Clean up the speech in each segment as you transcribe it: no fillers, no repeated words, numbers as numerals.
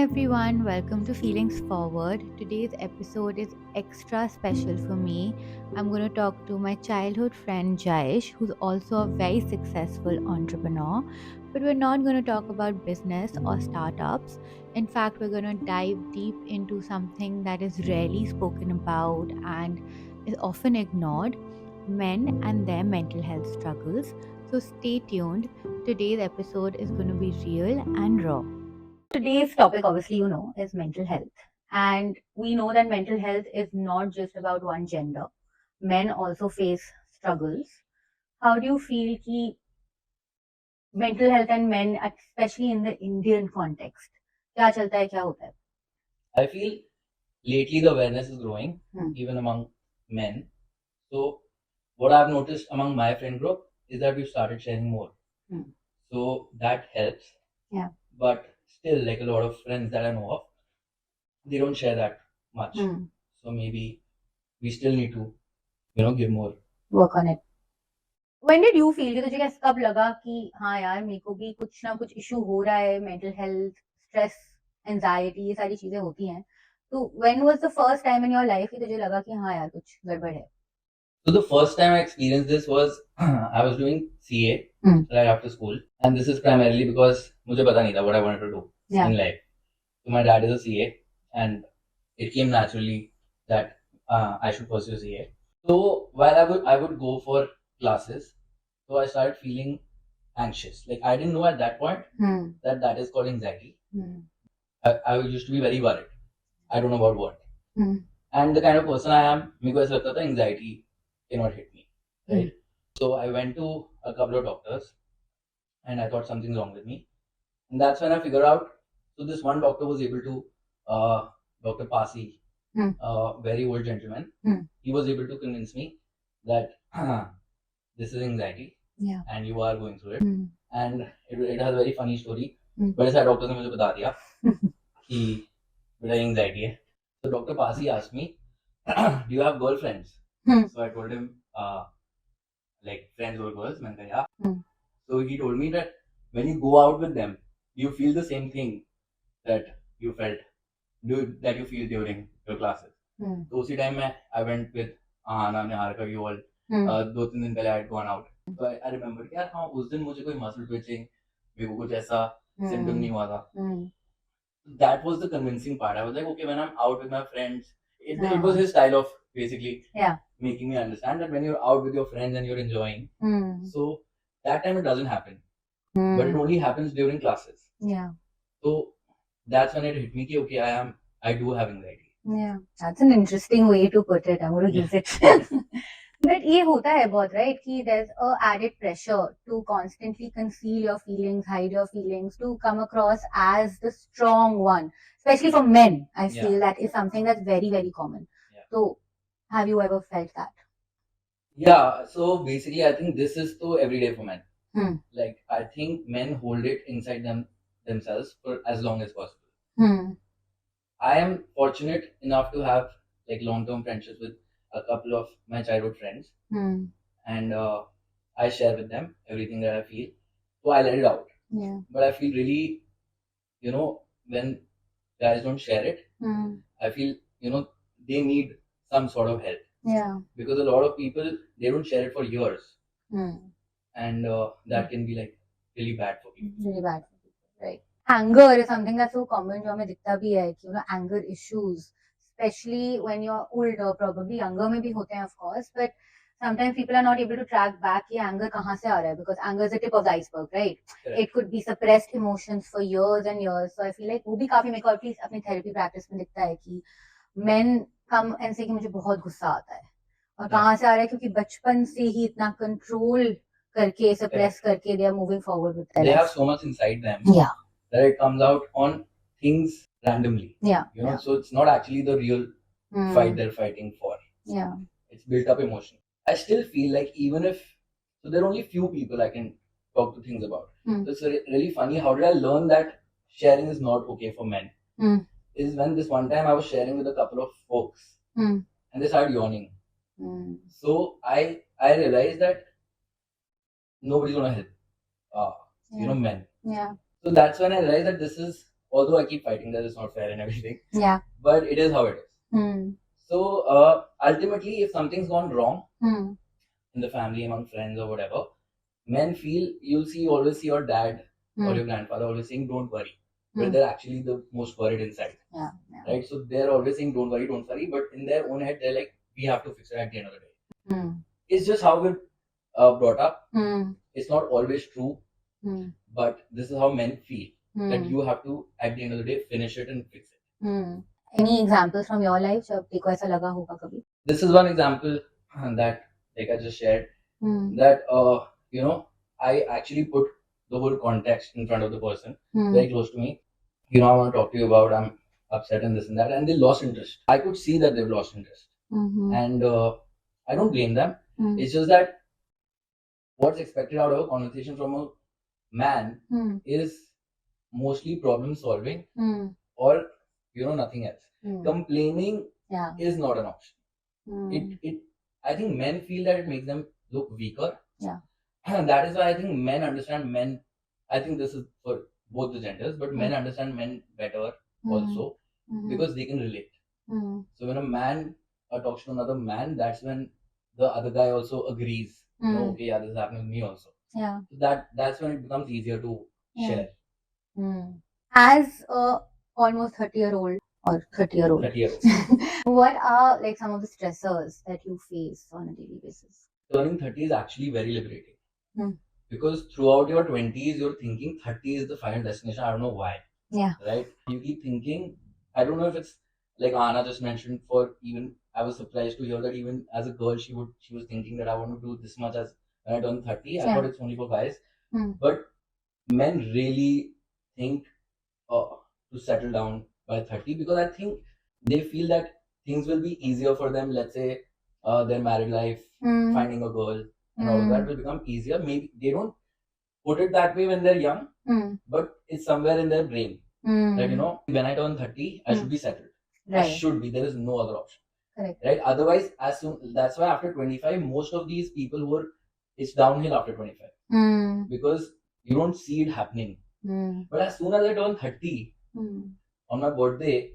Hi everyone, welcome to Feelings Forward. Today's episode is extra special for me. I'm going to talk to my childhood friend Jayesh, who's also a very successful entrepreneur. But we're not going to talk about business or startups. In fact, we're going to dive deep into something that is rarely spoken about and is often ignored: men and their mental health struggles. So stay tuned. Today's episode is going to be real and raw. Today's topic, obviously, is mental health. And we know that mental health is not just about one gender. Men also face struggles. How do you feel ki mental health and men, especially in the Indian context? क्या चलता है, क्या होता है? I feel lately the awareness is growing, Hmm. even among men. So, what I've noticed among my friend group is that we've started sharing more. Hmm. So, that helps. Yeah. But still, like a lot of friends that I know of, they don't share that much. Hmm. So, maybe we still need to, give more. Work on it. When did you feel कि तुझे कैसे कब लगा कि हाँ यार मेरे को भी कुछ ना कुछ इशू हो रहा है, मेंटल हेल्थ, स्ट्रेस, एंजाइटी, ये सारी चीजें होती हैं. तो when was the first time in your life कि तुझे लगा कि हाँ यार कुछ गड़बड़ है? So, the first time I experienced this was I was doing CA right after school. And this is primarily because मुझे पता नहीं था what I wanted to do in life. So, my dad is a CA and it came naturally that I should pursue CA. So while I would go for classes, so I started feeling anxious. Like I didn't know at that point that is called anxiety. I used to be very worried. I don't know about what. And the kind of person I am, मेरे को ऐसा लगता था anxiety cannot hit me, right? So I went to a couple of doctors, and I thought something's wrong with me. And that's when I figured out. So this one doctor was able to, Dr. Pasi, a very old gentleman, he was able to convince me that this is anxiety and you are going through it. And it has a very funny story. बड़े सारे doctor ने मुझे बता दिया कि बेटा anxiety है. So Dr. Pasi asked me, do you have girlfriends? So I told him, like friends or girls. मैंने कहा yeah. So he told me that when you go out with them, you feel the same thing that you feel during your classes. तो उसी time में I went with Ahana, Niharika, you all. 2-3 दिन पहले I had gone out. So I remember कि यार हाँ उस दिन मुझे कोई muscle twitching, मेरे को कुछ ऐसा symptom नहीं हुआ था. That was the convincing part. I was like, okay, when I'm out with my friends, it was his style of basically making me understand that when you're out with your friends and you're enjoying, so that time it doesn't happen, but it only happens during classes. So that's when it hit me, okay, I do have anxiety. That's an interesting way to put it. I'm going to use it. But ये होता है बहुत, right? कि there's a added pressure to constantly conceal your feelings, hide your feelings, to come across as the strong one. Especially for men, I feel that is something that's very, very common. So, have you ever felt that? Yeah, so basically I think this is so everyday for men. Like I think men hold it inside themselves for as long as possible. I am fortunate enough to have like long-term friendships with a couple of my childhood friends, and I share with them everything that I feel. So I let it out. But I feel really, when guys don't share it, I feel they need some sort of help. Because a lot of people, they don't share it for years, and that can be like really bad for people. Really bad for people, right? Anger is something that's so common जो हमें दिखता भी है कि anger issues, especially when you're older, probably younger में भी होते हैं of course, but sometimes people are not able to track back कि anger कहाँ से आ रहा है, because anger is the tip of the iceberg, right? Correct. It could be suppressed emotions for years and years. So I feel like वो भी काफी मेरे को at least अपनी therapy practice में दिखता है कि men come and say कि मुझे बहुत गुस्सा आता है, और कहाँ से आ रहा है, क्योंकि बचपन से ही इतना control करके suppress करके they are moving forward with their They life. have so much inside them that it comes out on things randomly. So it's not actually the real fight they're fighting for. It's built up emotion. I still feel like even if, so there are only few people I can talk to things about. So it's really funny. How did I learn that sharing is not okay for men? Is when this one time I was sharing with a couple of folks, and they started yawning. So I realized that nobody's gonna help, men. So that's when I realized that this is although I keep fighting that it's not fair and everything. Yeah. But it is how it is. So ultimately, if something's gone wrong in the family, among friends or whatever, men feel, you'll always see your dad or your grandfather always saying, "Don't worry," but they're actually the most worried inside. Yeah. Right? So they're always saying, "Don't worry, don't worry," but in their own head, they're like, "We have to fix it at the end of the day." It's just how we're brought up. It's not always true, but this is how men feel, that you have to, at the end of the day, finish it and fix it. Any examples from your life जब देखो ऐसा लगा होगा कभी? This is one example that, like I just shared, that I actually put the whole context in front of the person very close to me. I want to talk to you about, I'm upset and this and that, and they lost interest. I could see that they've lost interest, and I don't blame them. It's just that what's expected out of a conversation from a man is mostly problem solving or nothing else. Complaining is not an option. It I think men feel that it makes them look weaker. Yeah. And that is why I think men understand men. I think this is for both the genders, but men understand men better also because they can relate. So when a man talks to another man, that's when the other guy also agrees. Okay, yeah, this is happening with me also. Yeah. So that's when it becomes easier to share. As a almost 30-year-old or 30-year-old, 30-year-old. what are like some of the stressors that you face on a daily basis? Turning 30 is actually very liberating. Because throughout your 20s, you're thinking 30 is the final destination. I don't know why. Yeah. Right? You keep thinking, I don't know if it's like Anna just mentioned, I was surprised to hear that even as a girl, she was thinking that I want to do this much as when I turn 30. I thought it's only for guys. But men really think to settle down by 30 because I think they feel that things will be easier for them. Let's say their married life, finding a girl, and all of that will become easier. Maybe they don't put it that way when they're young, but it's somewhere in their brain that when I turn 30, I should be settled. Right. I should be. There is no other option. Correct. Right. Otherwise, that's why after 25, most of these people it's downhill after 25 because you don't see it happening. But as soon as I turned 30 on my birthday,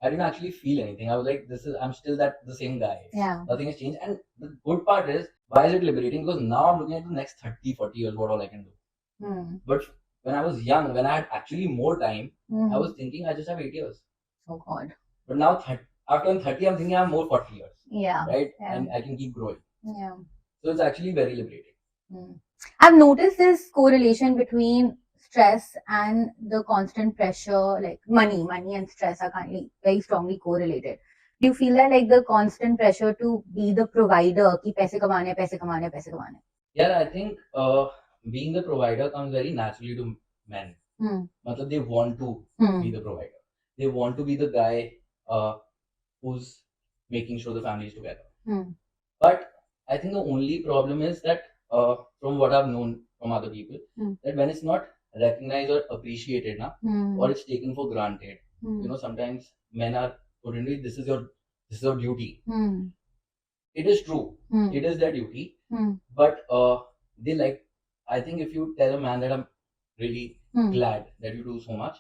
I didn't actually feel anything. I was like, I'm still the same guy. Yeah. Nothing has changed. And the good part is, why is it liberating? Because now I'm looking at the next 30, 40 years, what all I can do. But when I was young, when I had actually more time, I was thinking I just have 8 years. Oh God. But now after 30, I'm thinking I have more 40 years. Yeah. Right? Yeah. And I can keep growing. Yeah. So it's actually very liberating. I've noticed this correlation between stress and the constant pressure, like money and stress are kindly very strongly correlated. Do you feel that like the constant pressure to be the provider, ki paise kamane, paise kamane, paise kamane? Yeah, I think being the provider comes very naturally to men. They want to be the provider. They want to be the guy who's making sure the family is together. But I think the only problem is that from what I've known from other people, that when it's not recognized or appreciated or it's taken for granted, sometimes men are put into this is your duty. It is true. It is their duty. But I think if you tell a man that I'm really glad that you do so much,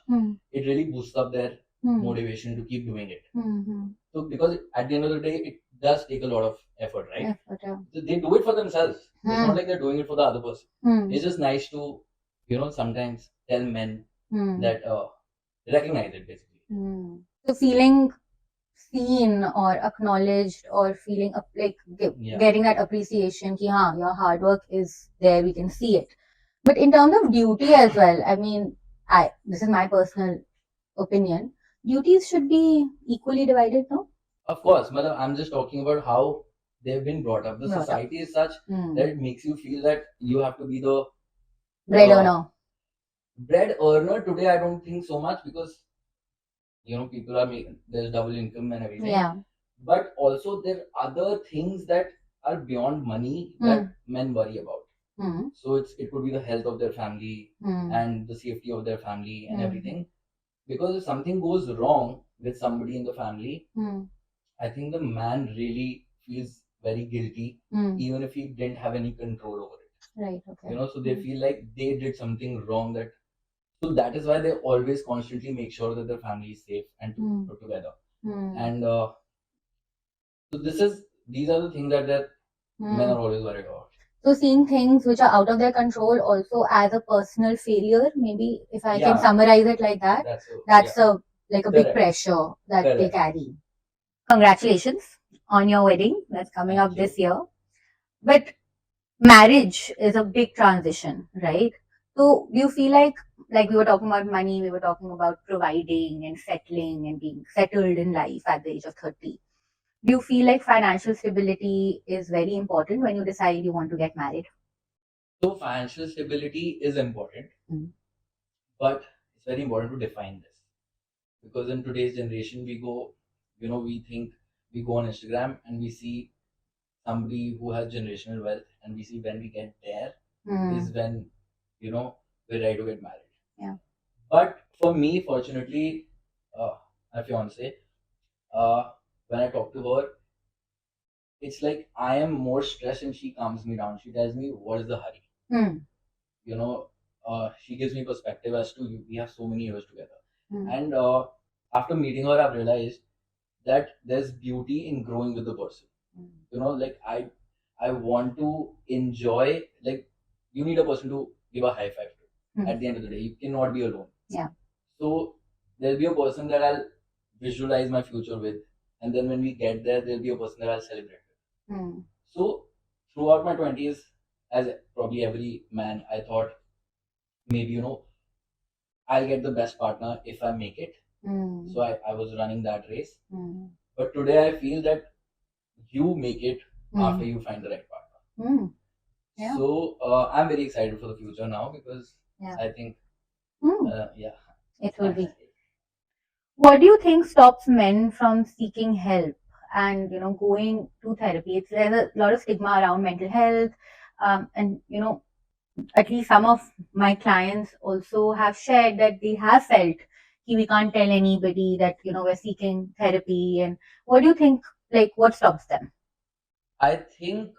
it really boosts up their motivation to keep doing it. So because at the end of the day, it does take a lot of effort, right? Effort, yeah. So they do it for themselves. It's not like they're doing it for the other person. It's just nice to, sometimes tell men that recognize it basically. So feeling seen or acknowledged or feeling getting that appreciation ki haan, your hard work is there, we can see it. But in terms of duty as well, I mean, this is my personal opinion, duties should be equally divided, no? Of course, I'm just talking about how they've been brought up. The society is such that it makes you feel that you have to be the bread earner. Bread earner today, I don't think so much because people are making, there's double income and everything. Yeah. But also there are other things that are beyond money that men worry about. So it could be the health of their family and the safety of their family and everything. Because if something goes wrong with somebody in the family, I think the man really feels very guilty, even if he didn't have any control over it. Right. Okay. So they feel like they did something wrong that So that is why they always constantly make sure that their family is safe and put together. And so these are the things that men are always worried about. So seeing things which are out of their control also as a personal failure, maybe if I can summarize it like that, that's a like a big pressure that they carry. Congratulations on your wedding that's coming up this year. But marriage is a big transition, right? So do you feel like we were talking about money, we were talking about providing and settling and being settled in life at the age of 30. Do you feel like financial stability is very important when you decide you want to get married? So financial stability is important, but it's very important to define this, because in today's generation we go, we think, we go on Instagram and we see somebody who has generational wealth, and we see when we get there is when we're ready to get married. Yeah. But for me, fortunately, my fiance, when I talk to her, it's like I am more stressed and she calms me down. She tells me, what is the hurry? You know, she gives me perspective as to we have so many years together. And after meeting her, I've realized that there's beauty in growing with the person. Like I want to enjoy, like, you need a person to give a high five to. At the end of the day, you cannot be alone. Yeah. So there'll be a person that I'll visualize my future with, and then when we get there, there'll be a person that I'll celebrate with. So throughout my 20s, as probably every man, I thought maybe I'll get the best partner if I make it. So I was running that race. But today I feel that you make it after you find the right partner. Yeah. So I'm very excited for the future now, because I think it will be. What do you think stops men from seeking help and going to therapy? There's a lot of stigma around mental health, and at least some of my clients also have shared that they have felt we can't tell anybody that we're seeking therapy. And what do you think? Like, what stops them? I think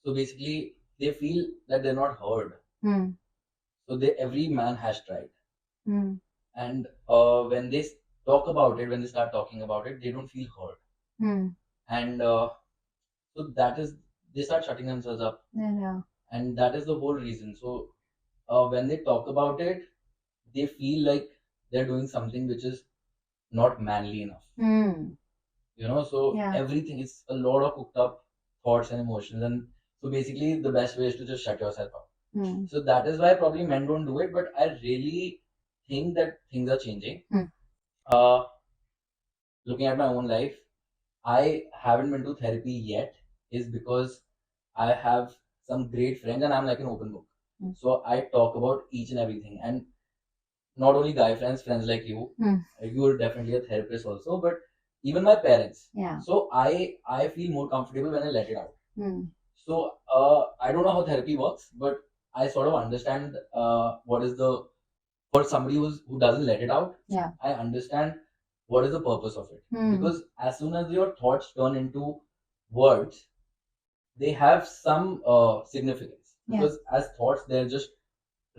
so. Basically, they feel that they're not heard. So every man has tried, and when they talk about it, when they start talking about it, they don't feel heard. And so that is, they start shutting themselves up. Yeah. And that is the whole reason. So when they talk about it, they feel like they're doing something which is not manly enough. So everything is a lot of cooked up thoughts and emotions, and so basically the best way is to just shut yourself up. So that is why probably men don't do it, but I really think that things are changing. Looking at my own life, I haven't been to therapy yet, is because I have some great friends and I'm like an open book. So I talk about each and everything, and not only guy friends, friends like you. You are definitely a therapist also, but even my parents. Yeah. So I feel more comfortable when I let it out. So I don't know how therapy works, but I sort of understand what is the, for somebody who doesn't let it out. Yeah. I understand what is the purpose of it, because as soon as your thoughts turn into words, they have some significance. Because as thoughts, they're just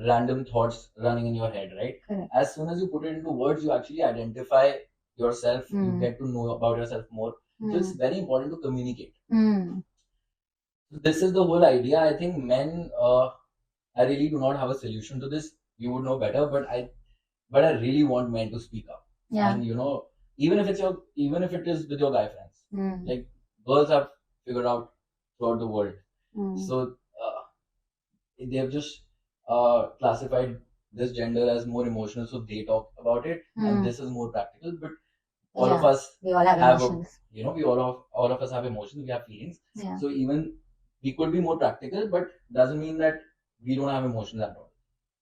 random thoughts running in your head, right? Correct. As soon as you put it into words, you actually identify yourself. You get to know about yourself more. So it's very important to communicate. So this is the whole idea. I think men, I really do not have a solution to this. You would know better, but I really want men to speak up. Yeah. And even if it is with your guy friends, like girls have figured out throughout the world. So they have just classified this gender as more emotional, so they talk about it, and this is more practical. But all of us we all have emotions. We all of us have emotions. We have feelings. Yeah. So even we could be more practical, but doesn't mean that we don't have emotions at all.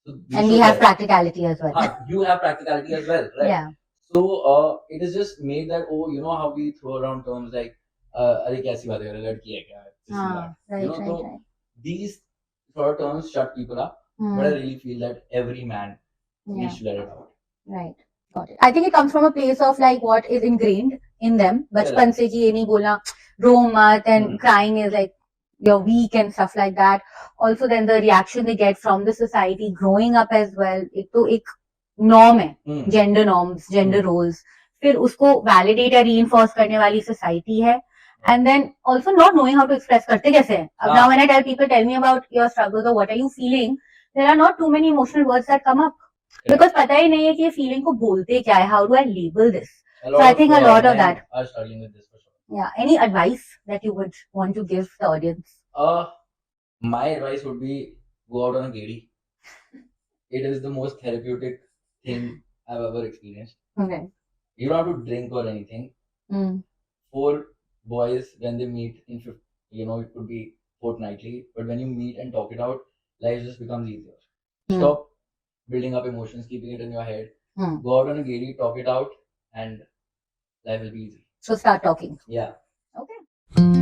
So and we have practicality as well. You have practicality as well, right? Yeah. So it is just made that, how we throw around terms like अरे कैसी बात कर रहे हो, लड़की है क्या, this and that. Right. These sort of terms shut people up, but I really feel that every man needs to let it out. Right. Got it. I think it comes from a place of like what is ingrained in them. बचपन से कि ये नहीं बोलना, रो मत, and crying is like you're weak and stuff like that. Also, then the reaction they get from the society growing up as well. एक तो एक नॉर्म है, जेंडर नॉर्म्स, जेंडर रोल्स, फिर उसको वैलिडेट या रीइंफोर्स करने वाली सोसाइटी है, and then also not knowing how to express करते कैसे हैं. अब now when I tell people tell me about your struggles और what are you feeling, there are not too many emotional words that come up because पता ही नहीं है कि ये फीलिंग को बोलते क्या है, how do I label this. So I think a lot of that are struggling with this for sure. Yeah. Any advice that you would want to give the audience? My advice would be go out on a gedi. It is the most therapeutic thing I've ever experienced. Okay. You don't have to drink or anything. For boys, when they meet in it could be fortnightly, but when you meet and talk it out, life just becomes easier. Stop building up emotions, keeping it in your head. Go out on a gedi, talk it out, and life will be easy. So start talking. Yeah. Okay.